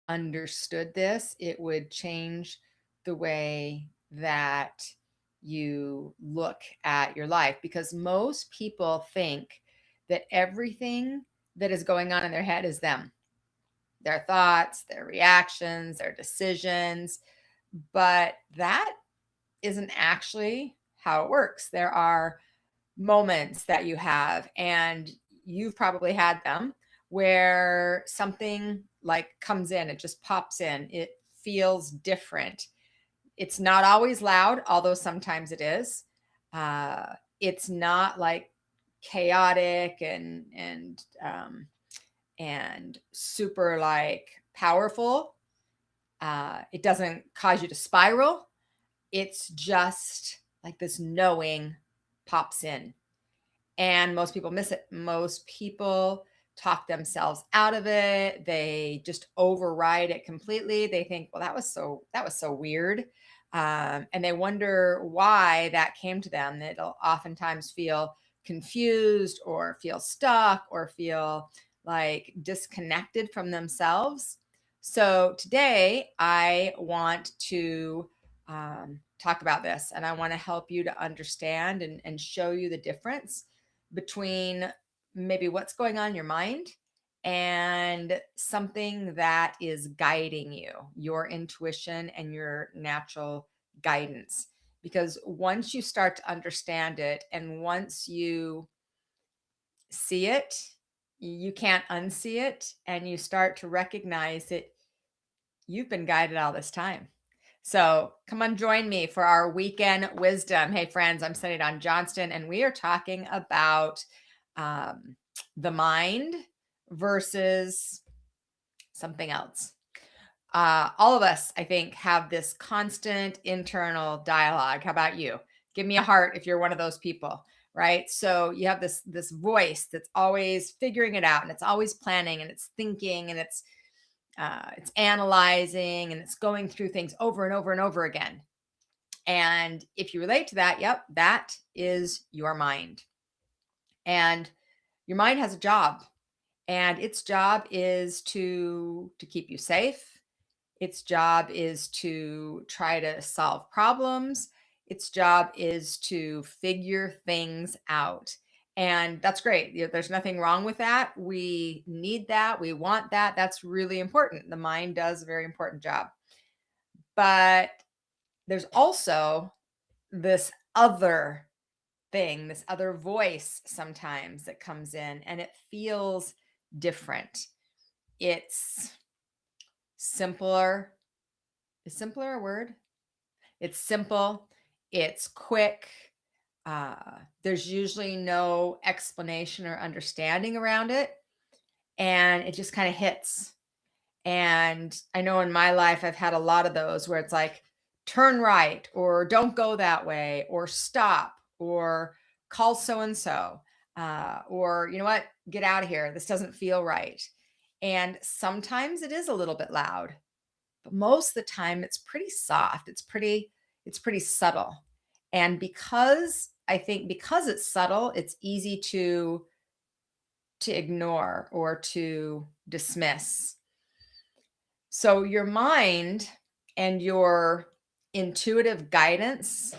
understood this, it would change the way that you look at your life, because most people think that everything that is going on in their head is them, their thoughts, their reactions, their decisions. But that isn't actually how it works. There are moments that you have, and you've probably had them, where something like comes in, it just pops in, it feels different. It's not always loud, although sometimes it is. It's not like chaotic and super like powerful. It doesn't cause you to spiral. It's just like this knowing pops in, and most people miss it. Most people talk themselves out of it. They just override it completely. They think, well, that was so weird. And they wonder why that came to them. They'll oftentimes feel confused or feel stuck or feel like disconnected from themselves. So today I want to talk about this, and I want to help you to understand and show you the difference between maybe what's going on in your mind and something that is guiding you, your intuition and your natural guidance. Because once you start to understand it and once you see it, you can't unsee it, and you start to recognize that you've been guided all this time. So come on, join me for our weekend wisdom. Hey, friends, I'm Sunny Dawn Johnston, and we are talking about um, the mind versus something else. All of us, I think, have this constant internal dialogue. How about you? Give me a heart if you're one of those people, right? So you have this voice that's always figuring it out, and it's always planning, and it's thinking, and it's analyzing, and it's going through things over and over and over again. And if you relate to that, yep, that is your mind. And your mind has a job, and its job is to keep you safe. Its job is to try to solve problems. Its job is to figure things out. And that's great. There's nothing wrong with that. We need that. We want that. That's really important. The mind does a very important job. But there's also this other thing, this other voice sometimes that comes in, and it feels different. It's simpler. Is simpler a word? It's simple, it's quick. There's usually no explanation or understanding around it, and it just kind of hits. And I know in my life, I've had a lot of those where it's like, turn right, or don't go that way, or stop, or call so and so, or you know what, get out of here. This doesn't feel right. And sometimes it is a little bit loud, but most of the time it's pretty soft. It's pretty subtle. And because it's subtle, it's easy to ignore or to dismiss. So your mind and your intuitive guidance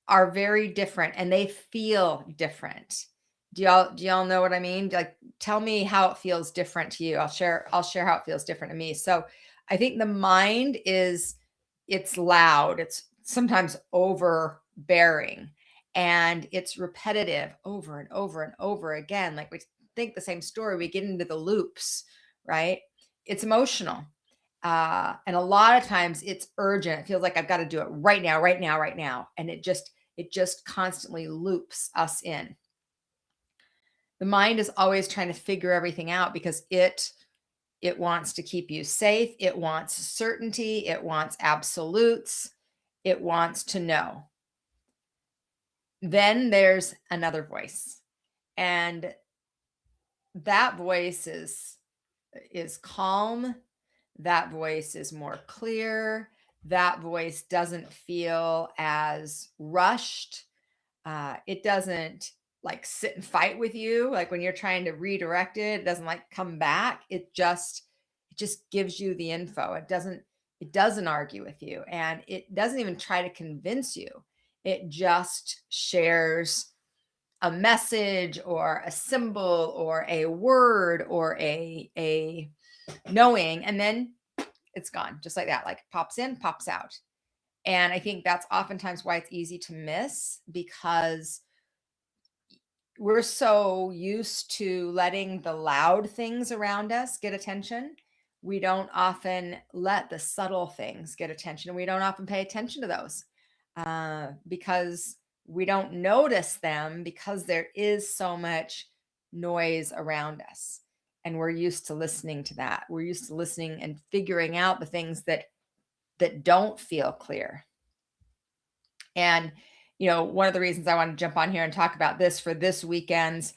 are very different, and they feel different. Do y'all know what I mean? Like, tell me how it feels different to you. I'll share how it feels different to me. So I think the mind it's loud, it's sometimes overbearing, and it's repetitive over and over and over again. Like, we think the same story, we get into the loops, right? It's emotional. And a lot of times it's urgent. It feels like I've got to do it right now, right now, right now. And it just constantly loops us in. The mind is always trying to figure everything out because it wants to keep you safe, it wants certainty, it wants absolutes, it wants to know. Then there's another voice. And that voice is calm. That voice is more clear. That voice doesn't feel as rushed. It doesn't like sit and fight with you. Like when you're trying to redirect it, it doesn't like come back. It just gives you the info. It doesn't argue with you, and it doesn't even try to convince you. It just shares a message or a symbol or a word or a knowing, and then it's gone just like that, like pops in, pops out. And I think that's oftentimes why it's easy to miss, because we're so used to letting the loud things around us get attention. We don't often let the subtle things get attention. We don't often pay attention to those because we don't notice them, because there is so much noise around us. And we're used to listening to that. We're used to listening and figuring out the things that don't feel clear. And one of the reasons I want to jump on here and talk about this for this weekend's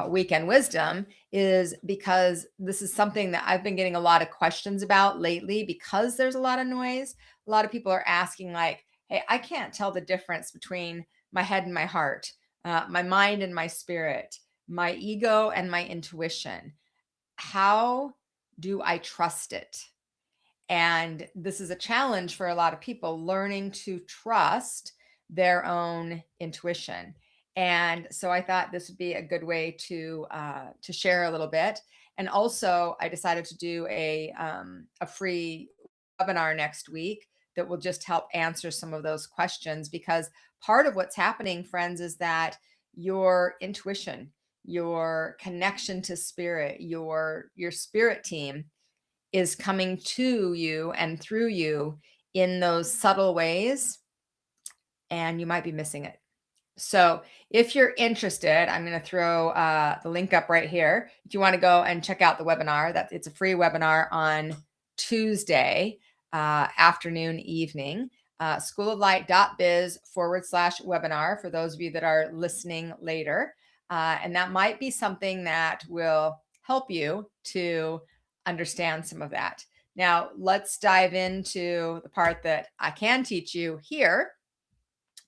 weekend wisdom is because this is something that I've been getting a lot of questions about lately, because there's a lot of noise. A lot of people are asking, like, hey, I can't tell the difference between my head and my heart, my mind and my spirit, my ego and my intuition. How do I trust it? And this is a challenge for a lot of people, learning to trust their own intuition. And so I thought this would be a good way to share a little bit. And also, I decided to do a free webinar next week that will just help answer some of those questions, because part of what's happening, friends, is that your intuition, your connection to spirit, your spirit team is coming to you and through you in those subtle ways, and you might be missing it. So if you're interested, I'm going to throw the link up right here. If you want to go and check out the webinar, it's a free webinar on Tuesday afternoon, evening, schooloflight.biz/webinar for those of you that are listening later. And that might be something that will help you to understand some of that. Now, let's dive into the part that I can teach you here,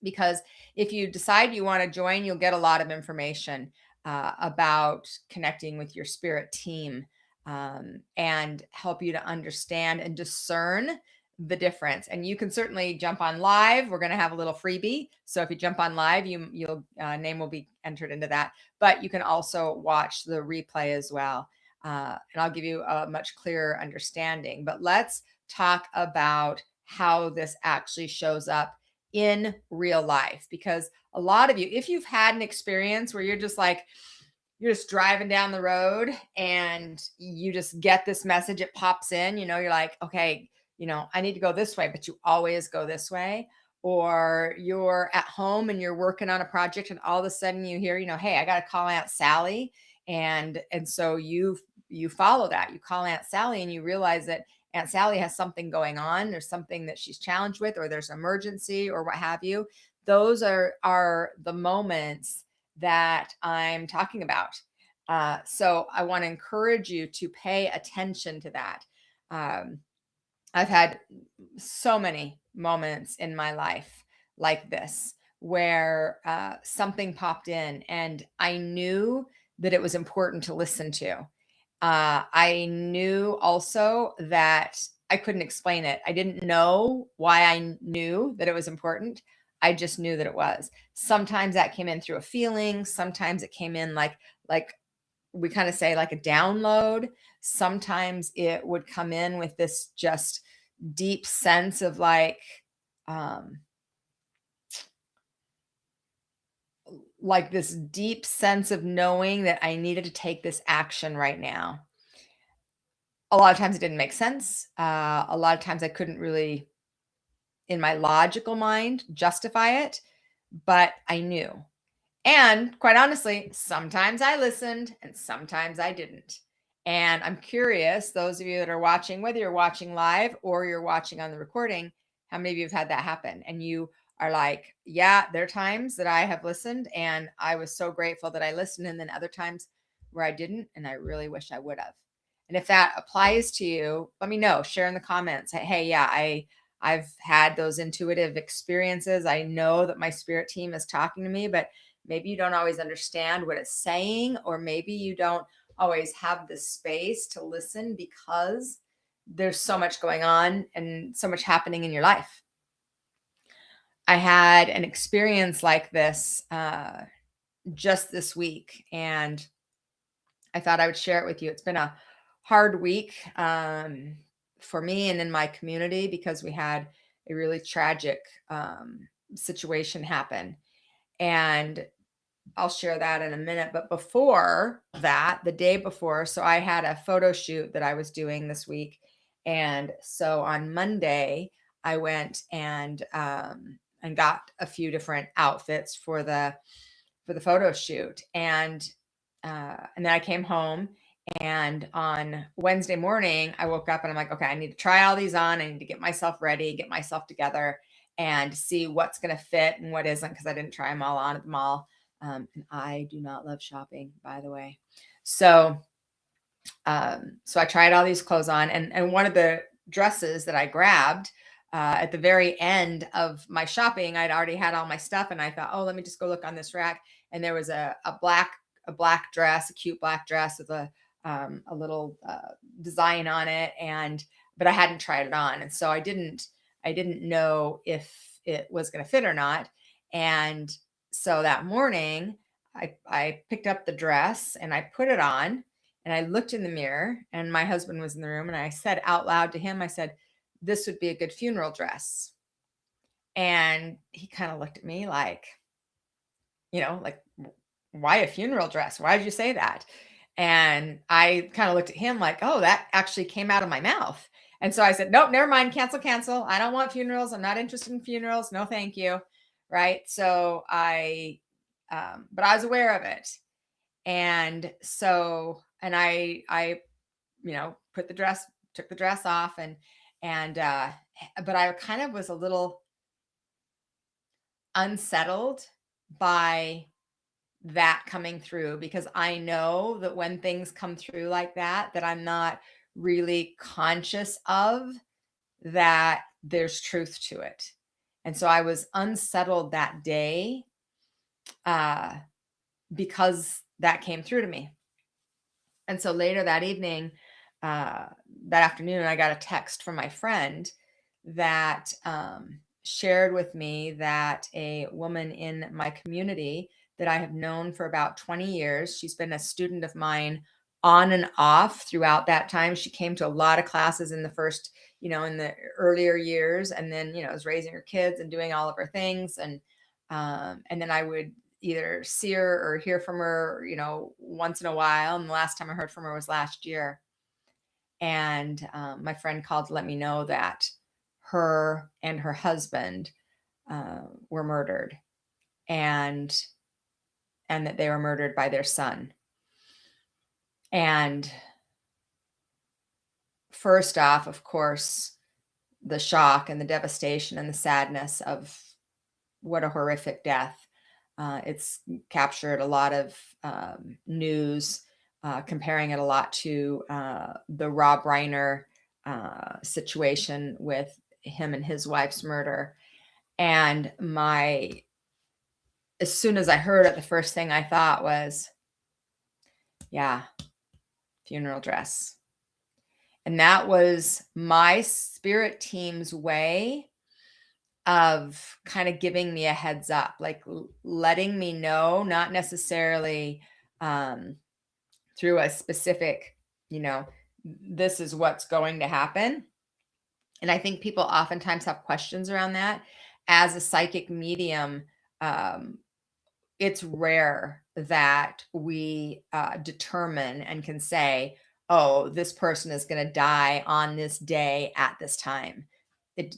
because if you decide you want to join, you'll get a lot of information about connecting with your spirit team and help you to understand and discern the difference. And you can certainly jump on live. We're going to have a little freebie. So if you jump on live, you'll name will be entered into that. But you can also watch the replay as well. And I'll give you a much clearer understanding. But let's talk about how this actually shows up in real life, because a lot of you, if you've had an experience where you're just driving down the road and you just get this message, it pops in, you're like, okay, I need to go this way, but you always go this way. Or you're at home and you're working on a project and all of a sudden you hear, hey, I got to call Aunt Sally. And so you follow that, you call Aunt Sally and you realize that Aunt Sally has something going on. There's something that she's challenged with, or there's an emergency or what have you. Those are the moments that I'm talking about. So I want to encourage you to pay attention to that. I've had so many moments in my life like this, where something popped in and I knew that it was important to listen to. I knew also that I couldn't explain it. I didn't know why I knew that it was important. I just knew that it was. Sometimes that came in through a feeling. Sometimes it came in like we kind of say, like a download. Sometimes it would come in with this just deep sense of like this deep sense of knowing that I needed to take this action right now. A lot of times it didn't make sense. A lot of times I couldn't really, in my logical mind, justify it, but I knew. And quite honestly, sometimes I listened and sometimes I didn't. And I'm curious, those of you that are watching, whether you're watching live or you're watching on the recording, how many of you have had that happen? And you are like, yeah, there are times that I have listened and I was so grateful that I listened. And then other times where I didn't, and I really wish I would have. And if that applies to you, let me know, share in the comments. Hey, yeah, I've had those intuitive experiences. I know that my spirit team is talking to me, but maybe you don't always understand what it's saying, or maybe you don't always have the space to listen because there's so much going on and so much happening in your life. I had an experience like this just this week, and I thought I would share it with you. It's been a hard week for me and in my community because we had a really tragic situation happen. And I'll share that in a minute. But before that, the day before, so I had a photo shoot that I was doing this week. And so on Monday, I went and got a few different outfits for the photo shoot. And then I came home, and on Wednesday morning, I woke up and I'm like, okay, I need to try all these on. I need to get myself ready, get myself together, and see what's going to fit and what isn't, because I didn't try them all on at the mall. And I do not love shopping, by the way. So, so I tried all these clothes on, and one of the dresses that I grabbed at the very end of my shopping, I'd already had all my stuff, and I thought, oh, let me just go look on this rack. And there was a black dress, a cute black dress with a little design on it, but I hadn't tried it on, and so I didn't know if it was going to fit or not. And so that morning, I picked up the dress and I put it on, and I looked in the mirror, and my husband was in the room, and I said out loud to him, I said, "This would be a good funeral dress." And he kind of looked at me like, like, why a funeral dress? Why did you say that? And I kind of looked at him like, oh, that actually came out of my mouth. And so I said, nope, never mind, cancel. I don't want funerals. I'm not interested in funerals. No, thank you. Right. So but I was aware of it. And so, and I, took the dress off, but I kind of was a little unsettled by that coming through, because I know that when things come through like that I'm not really conscious of, that there's truth to it. And so I was unsettled that day because that came through to me. And so later that evening, that afternoon, I got a text from my friend that shared with me that a woman in my community that I have known for about 20 years, she's been a student of mine on and off throughout that time. She came to a lot of classes in the first, in the earlier years, and then, was raising her kids and doing all of her things. And then I would either see her or hear from her, once in a while. And the last time I heard from her was last year. And my friend called to let me know that her and her husband were murdered, and that they were murdered by their son. And first off, of course, the shock and the devastation and the sadness of what a horrific death. It's captured a lot of news, comparing it a lot to the Rob Reiner situation with him and his wife's murder. And as soon as I heard it, the first thing I thought was, yeah, funeral dress. And that was my spirit team's way of kind of giving me a heads up, like letting me know, not necessarily through a specific, this is what's going to happen. And I think people oftentimes have questions around that. As a psychic medium, it's rare that we determine and can say, oh, this person is going to die on this day at this time.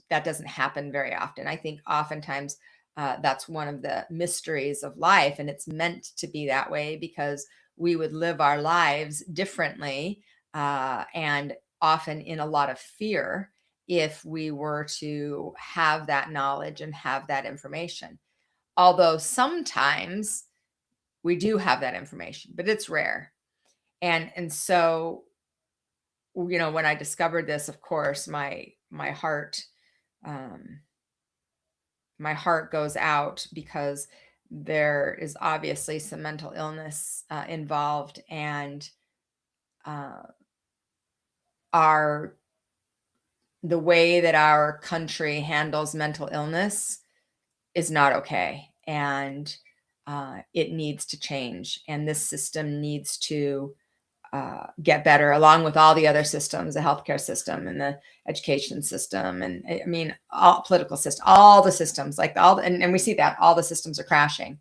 That doesn't happen very often. I think oftentimes that's one of the mysteries of life, and it's meant to be that way because we would live our lives differently and often in a lot of fear if we were to have that knowledge and have that information. Although sometimes we do have that information, but it's rare. And so, when I discovered this, of course, my heart goes out, because there is obviously some mental illness involved, and uh, our the way that our country handles mental illness is not okay, and it needs to change. And this system needs to get better, along with all the other systems, the healthcare system and the education system, and I mean, all political system, all the systems, like and we see that all the systems are crashing.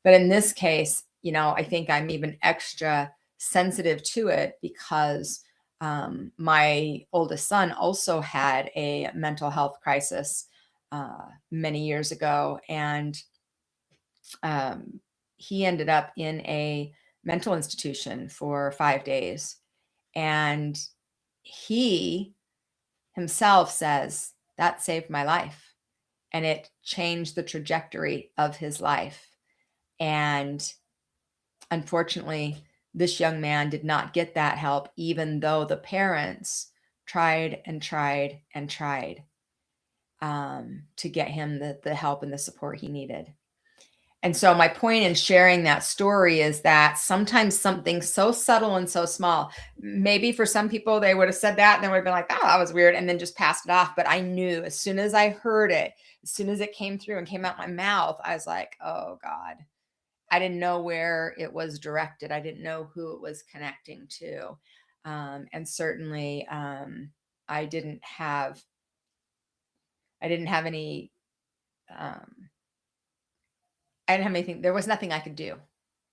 But in this case, I think I'm even extra sensitive to it because my oldest son also had a mental health crisis many years ago, and um, he ended up in a mental institution for 5 days. And he himself says that saved my life, and it changed the trajectory of his life. And unfortunately, this young man did not get that help, even though the parents tried and tried and tried to get him the help and the support he needed. And so my point in sharing that story is that sometimes something so subtle and so small, maybe for some people they would have said that and they would have been like, oh, that was weird, and then just passed it off. But I knew as soon as I heard it, as soon as it came through and came out my mouth, I was like, oh God. I didn't know where it was directed. I didn't know who it was connecting to. And certainly I didn't have any I didn't have anything. There was nothing I could do,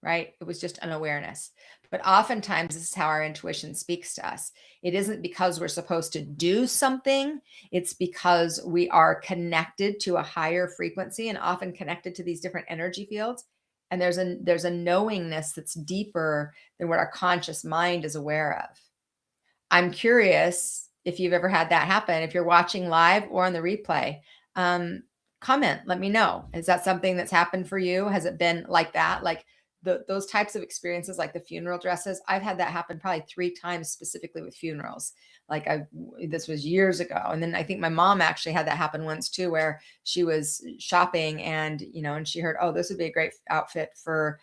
right? It was just an awareness. But oftentimes, this is how our intuition speaks to us. It isn't because we're supposed to do something, it's because we are connected to a higher frequency and often connected to these different energy fields. And there's a knowingness that's deeper than what our conscious mind is aware of. I'm curious if you've ever had that happen. If you're watching live or on the replay, comment, let me know. Is that something that's happened for you? Has it been like that? Like those types of experiences, like the funeral dresses, I've had that happen probably 3 times specifically with funerals. Like this was years ago. And then I think my mom actually had that happen once too, where she was shopping and, and she heard, oh, this would be a great outfit for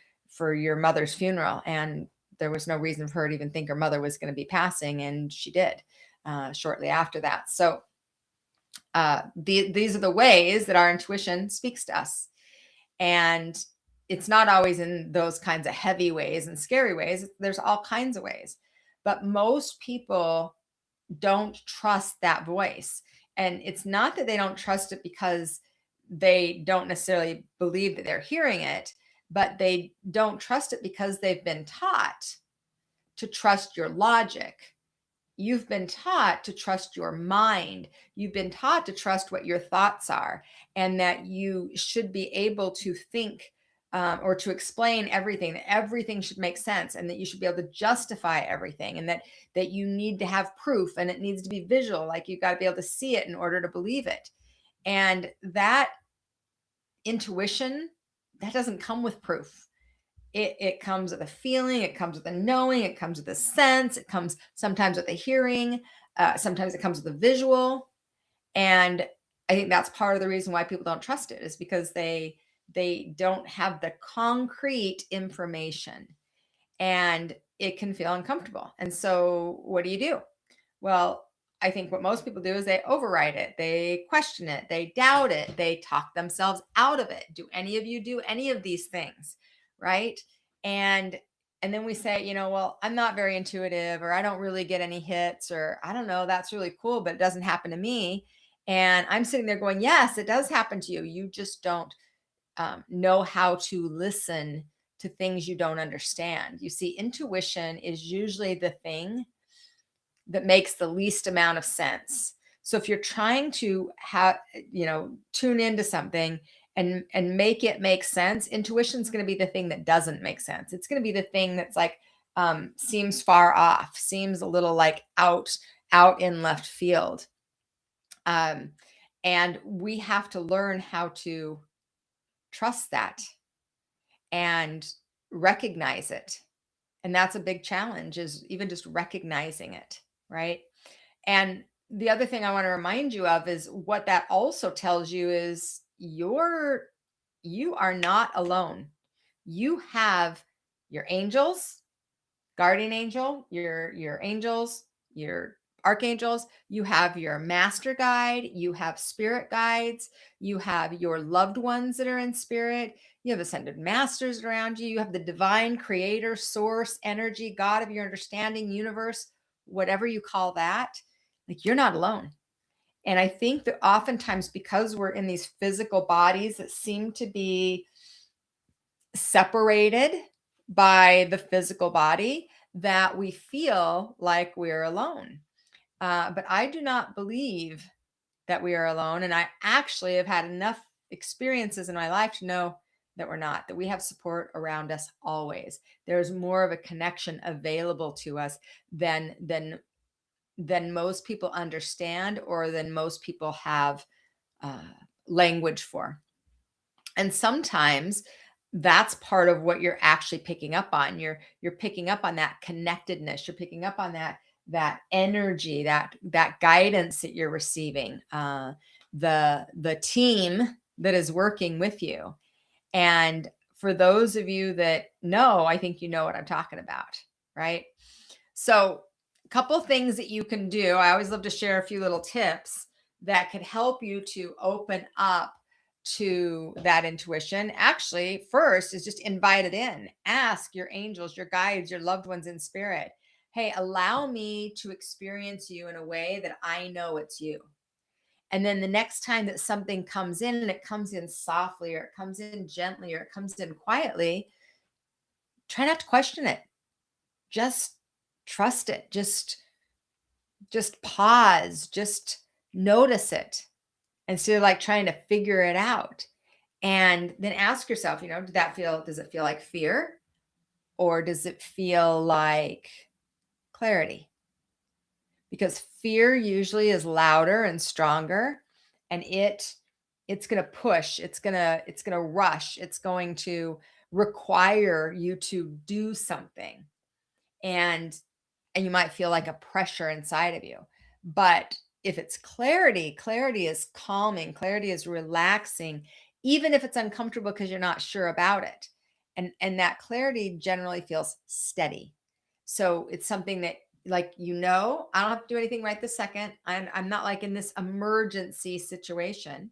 your mother's funeral. And there was no reason for her to even think her mother was going to be passing. And she did shortly after that. So these are the ways that our intuition speaks to us. And it's not always in those kinds of heavy ways and scary ways. There's all kinds of ways. But most people don't trust that voice. And it's not that they don't trust it because they don't necessarily believe that they're hearing it, but they don't trust it because they've been taught to trust your logic. You've been taught to trust your mind. You've been taught to trust what your thoughts are, and that you should be able to think or to explain everything, that everything should make sense, and that you should be able to justify everything, and that you need to have proof, and it needs to be visual. Like you've got to be able to see it in order to believe it. And that intuition, that doesn't come with proof. It comes with a feeling, it comes with a knowing, it comes with a sense, it comes sometimes with a hearing, sometimes it comes with a visual. And I think that's part of the reason why people don't trust it, is because they don't have the concrete information, and it can feel uncomfortable. And so what do? Well, I think what most people do is they override it, they question it, they doubt it, they talk themselves out of it. Do any of you do any of these things? Right. And then we say, well, I'm not very intuitive, or I don't really get any hits, or I don't know, that's really cool, but it doesn't happen to me. And I'm sitting there going, yes, it does happen to you. You just don't know how to listen to things you don't understand. You see, intuition is usually the thing that makes the least amount of sense. So if you're trying to tune into something and make it make sense, intuition is going to be the thing that doesn't make sense. It's going to be the thing that's like seems far off, seems a little like out in left field. And we have to learn how to trust that and recognize it. And that's a big challenge, is even just recognizing it, right? And the other thing I want to remind you of is what that also tells you is you are not alone. You have your angels, guardian angel, your angels, your archangels, you have your master guide, you have spirit guides, you have your loved ones that are in spirit, you have ascended masters around you, you have the divine creator, source, energy, God of your understanding, universe, whatever you call that. Like, you're not alone. And I think that oftentimes, because we're in these physical bodies that seem to be separated by the physical body, that we feel like we're alone. But I do not believe that we are alone. And I actually have had enough experiences in my life to know that we're not, that we have support around us always. There's more of a connection available to us than most people understand, or than most people have uh, language for. And sometimes that's part of what you're actually picking up on. You're picking up on that connectedness. You're picking up on that energy, that guidance that you're receiving, the team that is working with you. And for those of you that know, I think you know what I'm talking about, right? So, a couple things that you can do. I always love to share a few little tips that could help you to open up to that intuition. Actually, first is just invite it in. Ask your angels, your guides, your loved ones in spirit, hey, allow me to experience you in a way that I know it's you. And then the next time that something comes in, and it comes in softly, or it comes in gently, or it comes in quietly, try not to question it. Just trust it. Just pause, just notice it, instead of like trying to figure it out. And then ask yourself, does it feel like fear, or does it feel like clarity? Because fear usually is louder and stronger, and it's going to push, it's going to rush, it's going to require you to do something. And you might feel like a pressure inside of you. But if it's clarity, clarity is calming, clarity is relaxing, even if it's uncomfortable because you're not sure about it. And that clarity generally feels steady. So it's something that, like, I don't have to do anything right this second. I'm not like in this emergency situation,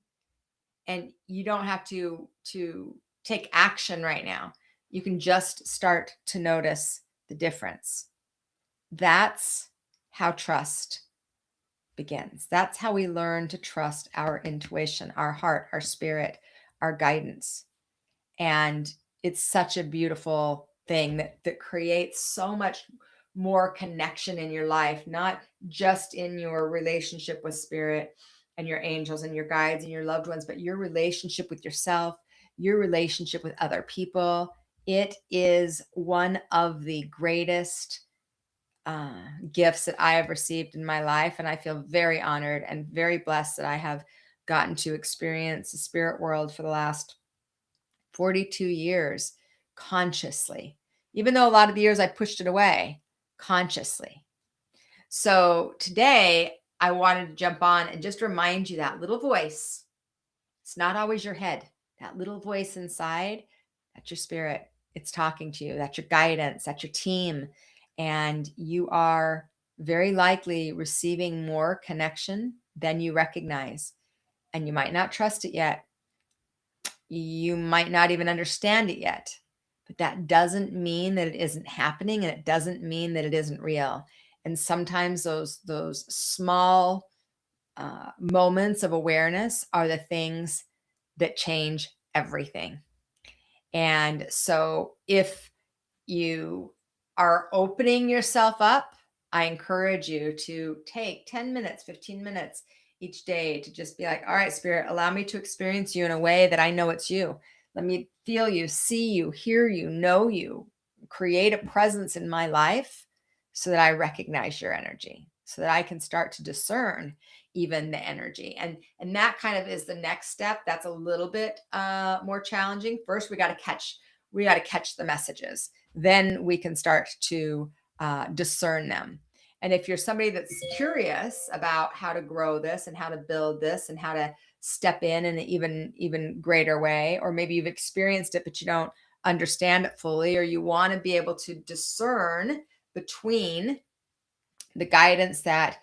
and you don't have to take action right now. You can just start to notice the difference. That's how trust begins. That's how we learn to trust our intuition, our heart, our spirit, our guidance. And it's such a beautiful thing that creates so much more connection in your life, not just in your relationship with spirit and your angels and your guides and your loved ones, but your relationship with yourself, your relationship with other people. It is one of the greatest gifts that I have received in my life. And I feel very honored and very blessed that I have gotten to experience the spirit world for the last 42 years consciously, even though a lot of the years I pushed it away consciously. So today I wanted to jump on and just remind you that little voice, it's not always your head, that little voice inside, that's your spirit. It's talking to you. That's your guidance. That's your team. And you are very likely receiving more connection than you recognize. And you might not trust it yet. You might not even understand it yet. But that doesn't mean that it isn't happening, and it doesn't mean that it isn't real. And sometimes those small moments of awareness are the things that change everything. And so if you are opening yourself up, I encourage you to take 10 minutes, 15 minutes each day to just be like, all right, spirit, allow me to experience you in a way that I know it's you. Let me feel you, see you, hear you, know you, create a presence in my life so that I recognize your energy, so that I can start to discern even the energy. And that kind of is the next step. That's a little bit more challenging. First, we got to catch the messages. Then we can start to discern them. And if you're somebody that's curious about how to grow this and how to build this and how to step in an even greater way, or maybe you've experienced it but you don't understand it fully, or you want to be able to discern between the guidance that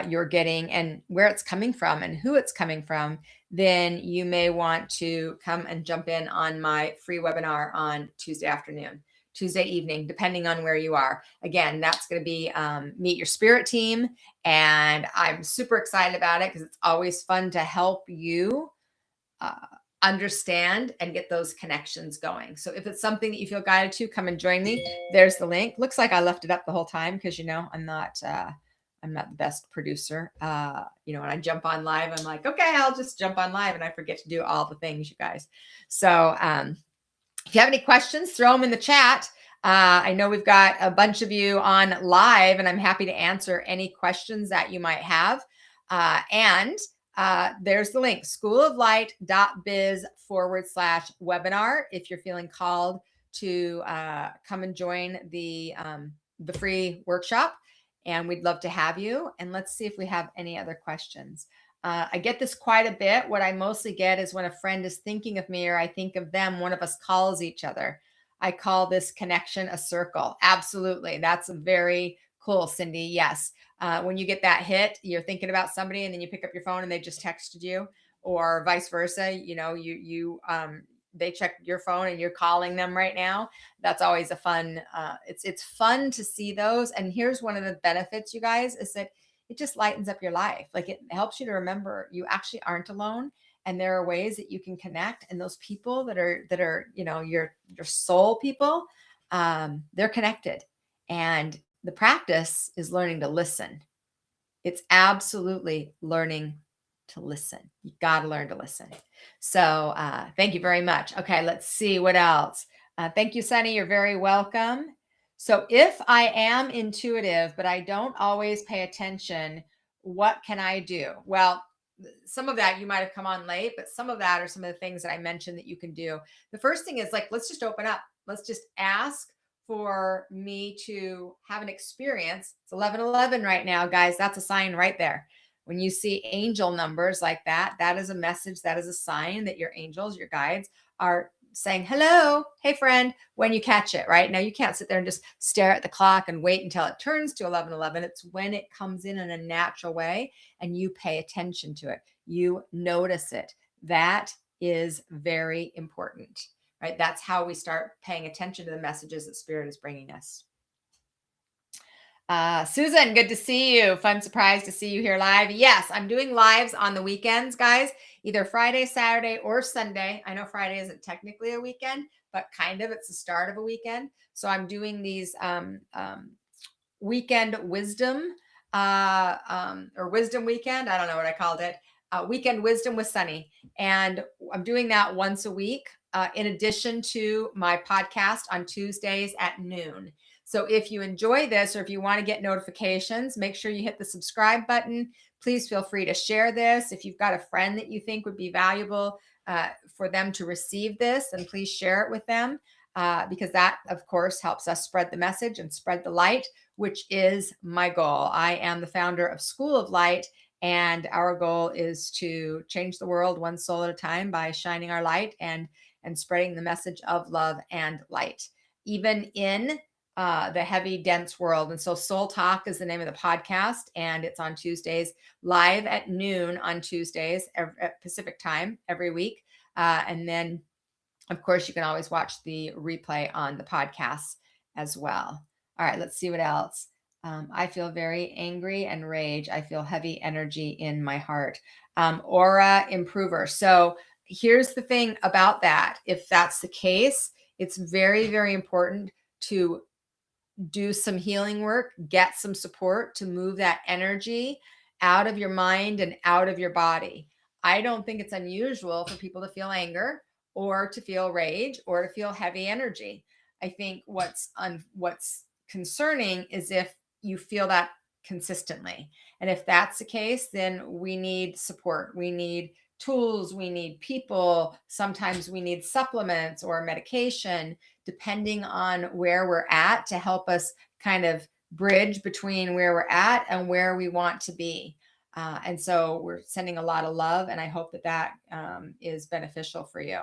you're getting and where it's coming from and who it's coming from, then you may want to come and jump in on my free webinar on Tuesday afternoon, Tuesday evening, depending on where you are. Again, that's going to be Meet Your Spirit Team. And I'm super excited about it because it's always fun to help you understand and get those connections going. So if it's something that you feel guided to, come and join me. There's the link. Looks like I left it up the whole time because, I'm not the best producer. When I jump on live, I'm like, okay, I'll just jump on live, and I forget to do all the things, you guys. So if you have any questions, throw them in the chat. I know we've got a bunch of you on live, and I'm happy to answer any questions that you might have. There's the link, schooloflight.biz/webinar. If you're feeling called to come and join the free workshop, and we'd love to have you. And let's see if we have any other questions. I get this quite a bit. What I mostly get is when a friend is thinking of me or I think of them, one of us calls each other. I call this connection a circle. Absolutely. That's very cool, Cindy. Yes. When you get that hit, you're thinking about somebody and then you pick up your phone and they just texted you, or vice versa. They check your phone and you're calling them right now. That's always a fun, it's fun to see those. And here's one of the benefits, you guys, is that it just lightens up your life. Like, it helps you to remember you actually aren't alone. And there are ways that you can connect. And those people that are, your soul people, they're connected. And the practice is learning to listen. It's absolutely learning to listen. You got to learn to listen. So thank you very much. Okay, let's see what else. Thank you, Sunny. You're very welcome. So if I am intuitive, but I don't always pay attention, what can I do? Well, some of that you might have come on late, but some of that are some of the things that I mentioned that you can do. The first thing is, let's just open up. Let's just ask for me to have an experience. It's 11:11 right now, guys. That's a sign right there. When you see angel numbers like that, that is a message. That is a sign that your angels, your guides, are saying, hello, hey friend, when you catch it. Right now, you can't sit there and just stare at the clock and wait until it turns to 11:11. It's when it comes in a natural way and you pay attention to it. You notice it. That is very important. Right? That's how we start paying attention to the messages that Spirit is bringing us. Susan, good to see you. Fun surprise to see you here live. Yes, I'm doing lives on the weekends, guys, either Friday, Saturday, or Sunday. I know Friday isn't technically a weekend, but kind of, it's the start of a weekend. So I'm doing these weekend wisdom or wisdom weekend. I don't know what I called it. Weekend wisdom with Sunny. And I'm doing that once a week. In addition to my podcast on Tuesdays at noon. So if you enjoy this, or if you want to get notifications, make sure you hit the subscribe button. Please feel free to share this. If you've got a friend that you think would be valuable for them to receive this, then please share it with them, because that, of course, helps us spread the message and spread the light, which is my goal. I am the founder of School of Light, and our goal is to change the world one soul at a time by shining our light and spreading the message of love and light, even in the heavy, dense world. And so Soul Talk is the name of the podcast, and it's on Tuesdays, live at noon on Tuesdays at Pacific time every week. And then, of course, you can always watch the replay on the podcast as well. All right, let's see what else. I feel very angry and rage. I feel heavy energy in my heart. Aura improver. So here's the thing about that. If that's the case, it's very, very important to do some healing work, get some support to move that energy out of your mind and out of your body. I don't think it's unusual for people to feel anger or to feel rage or to feel heavy energy. I think what's concerning is if you feel that consistently. And if that's the case, then we need support. We need tools, we need people. Sometimes we need supplements or medication, depending on where we're at, to help us kind of bridge between where we're at and where we want to be. And so we're sending a lot of love, and I hope that is beneficial for you.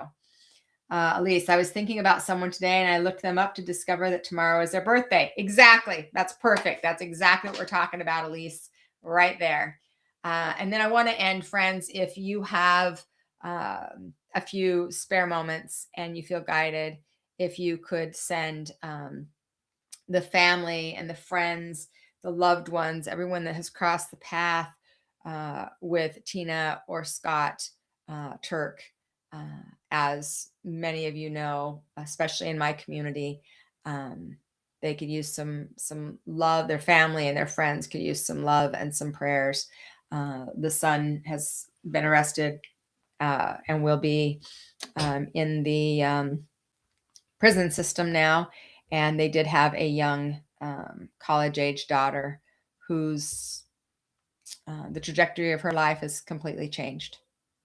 Elise, I was thinking about someone today and I looked them up to discover that tomorrow is their birthday. Exactly. That's perfect. That's exactly what we're talking about, Elise, right there. And then I want to end, friends, if you have a few spare moments and you feel guided, if you could send the family and the friends, the loved ones, everyone that has crossed the path with Tina or Scott Turk. As many of you know, especially in my community, they could use some love. Their family and their friends could use some love and some prayers. The son has been arrested and will be in the prison system now. And they did have a young college-age daughter whose the trajectory of her life has completely changed.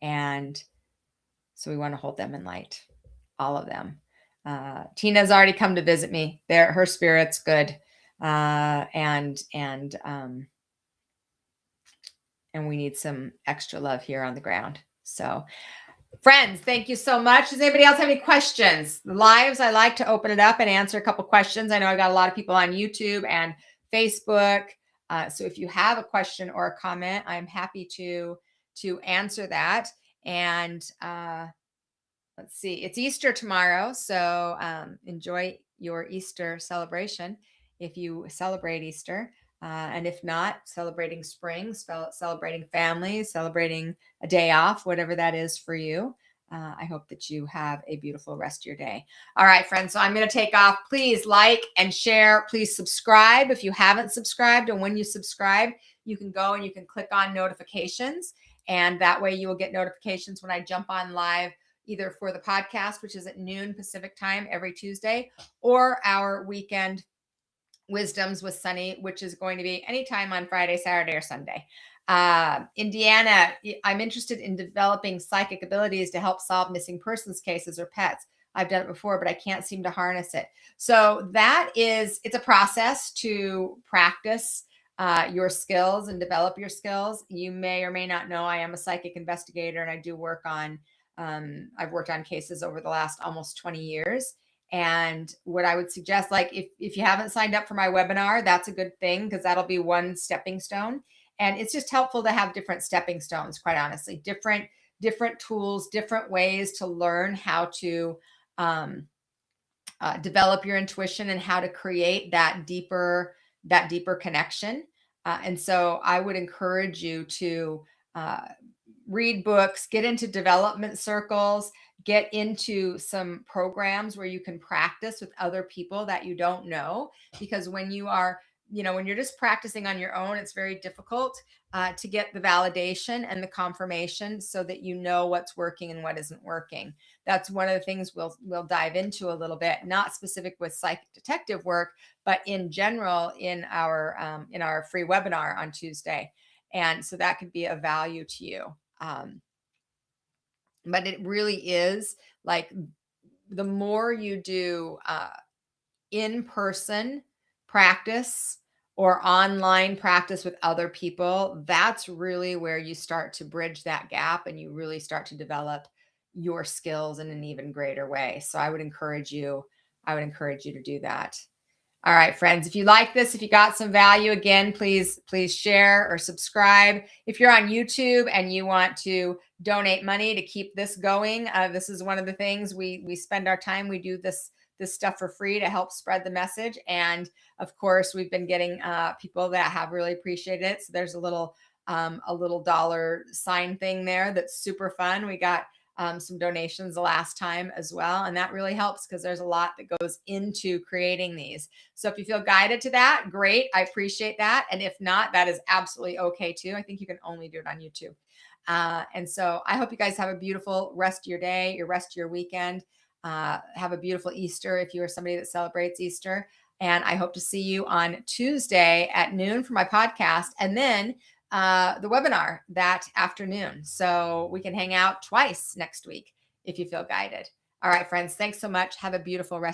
And so we want to hold them in light, all of them. Tina's already come to visit me. Her spirit's good, and we need some extra love here on the ground. So, friends, thank you so much. Does anybody else have any questions? The lives, I like to open it up and answer a couple questions. I know I got a lot of people on YouTube and Facebook. So if you have a question or a comment, I'm happy to answer that. And let's see, it's Easter tomorrow. So enjoy your Easter celebration if you celebrate Easter. And if not, celebrating spring, celebrating family, celebrating a day off, whatever that is for you. I hope that you have a beautiful rest of your day. All right, friends. So I'm going to take off. Please like and share. Please subscribe if you haven't subscribed. And when you subscribe, you can go and you can click on notifications. And that way you will get notifications when I jump on live, either for the podcast, which is at noon Pacific time every Tuesday, or our weekend Wisdoms with Sunny, which is going to be anytime on Friday, Saturday, or Sunday. Indiana, I'm interested in developing psychic abilities to help solve missing persons cases or pets. I've done it before, but I can't seem to harness it. So it's a process to practice your skills and develop your skills. You may or may not know I am a psychic investigator, and I do work on, I've worked on cases over the last almost 20 years. And what I would suggest, like if you haven't signed up for my webinar, that's a good thing, because that'll be one stepping stone. And it's just helpful to have different stepping stones, quite honestly, different tools, different ways to learn how to develop your intuition and how to create that deeper connection. And so I would encourage you to read books, get into development circles, get into some programs where you can practice with other people that you don't know. Because when you're just practicing on your own, it's very difficult to get the validation and the confirmation so that you know what's working and what isn't working. That's one of the things we'll dive into a little bit, not specific with psychic detective work, but in general in our free webinar on Tuesday. And so that could be of value to you. But it really is like the more you do in-person practice or online practice with other people, that's really where you start to bridge that gap and you really start to develop your skills in an even greater way. So I would encourage you to do that. All right, friends, if you like this, if you got some value, again, please share or subscribe. If you're on YouTube and you want to donate money to keep this going, this is one of the things we spend our time. We do this stuff for free to help spread the message. And of course, we've been getting people that have really appreciated it. So there's a little dollar sign thing there that's super fun. We got some donations the last time as well. And that really helps because there's a lot that goes into creating these. So if you feel guided to that, great. I appreciate that. And if not, that is absolutely okay too. I think you can only do it on YouTube. And so I hope you guys have a beautiful rest of your day, your rest of your weekend. Have a beautiful Easter if you are somebody that celebrates Easter. And I hope to see you on Tuesday at noon for my podcast. And then the webinar that afternoon. So we can hang out twice next week if you feel guided. All right, friends, thanks so much. Have a beautiful rest.